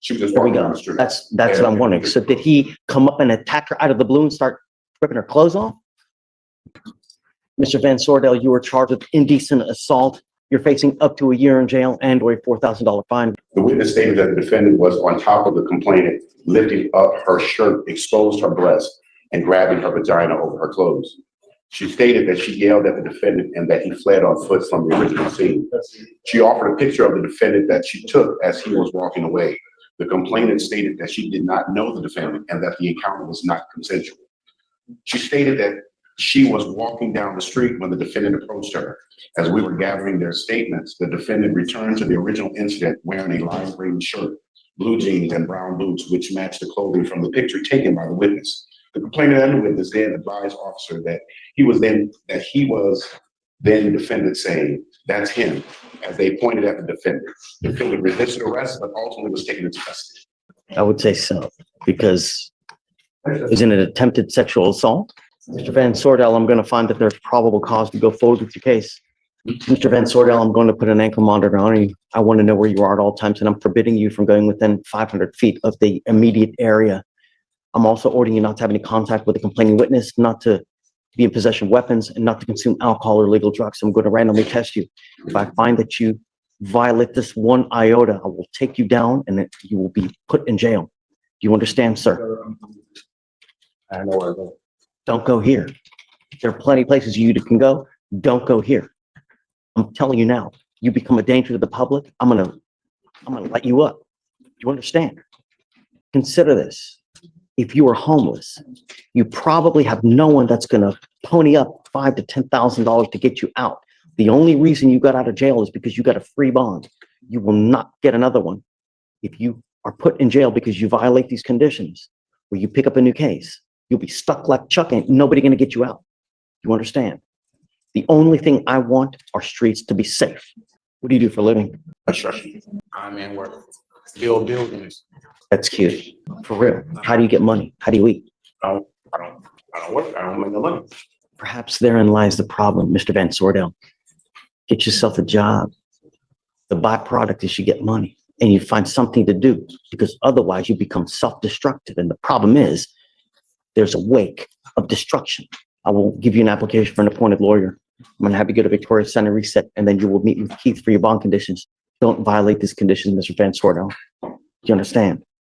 She was just There we walking down go. the street. That's what I'm wondering. So did he come up and attack her out of the blue and start ripping her clothes off? Mr. Van Sordell, you were charged with indecent assault. You're facing up to a year in jail and or a $4,000 fine. The witness stated that the defendant was on top of the complainant, lifting up her shirt, exposed her breast, and grabbing her vagina over her clothes. She stated that she yelled at the defendant and that he fled on foot from the original scene. She offered a picture of the defendant that she took as he was walking away. The complainant stated that she did not know the defendant and that the encounter was not consensual. She stated that she was walking down the street when the defendant approached her. As we were gathering their statements, the defendant returned to the original incident wearing a lime green shirt, blue jeans, and brown boots, which matched the clothing from the picture taken by the witness. The complainant and the witness then advised officer that he was then the defendant saying, "That's him," as they pointed at the defendant. The defendant resisted arrest, but ultimately was taken into custody. I would say so, because isn't it attempted sexual assault? Mr. Van Sordell, I'm going to find that there's probable cause to go forward with your case. Mr. Van Sordell, I'm going to put an ankle monitor on you. I want to know where you are at all times, and I'm forbidding you from going within 500 feet of the immediate area. I'm also ordering you not to have any contact with the complaining witness, not to be in possession of weapons, and not to consume alcohol or illegal drugs. I'm going to randomly test you. If I find that you violate this one iota, I will take you down and you will be put in jail. Do you understand, sir? I know where to go. Don't go here. There are plenty of places you can go. Don't go here. I'm telling you now, you become a danger to the public, I'm gonna light you up. Do you understand? Consider this. If you are homeless, you probably have no one that's gonna pony up $5,000 to $10,000 to get you out. The only reason you got out of jail is because you got a free bond. You will not get another one if you are put in jail because you violate these conditions, or you pick up a new case. You'll be stuck like Chuck, and nobody gonna get you out. You understand? The only thing I want are streets to be safe. What do you do for a living? Construction. I'm in work. Build buildings. That's cute. For real. How do you get money? How do you eat? I don't work. I don't make no money. Perhaps therein lies the problem, Mr. Van Sordell. Get yourself a job. The byproduct is you get money and you find something to do, because otherwise you become self-destructive. And the problem is there's a wake of destruction. I will give you an application for an appointed lawyer. I'm going to have you go to Victoria Center Reset, and then you will meet with Keith for your bond conditions. Don't violate these conditions, Mr. Van Sordell. Do you understand?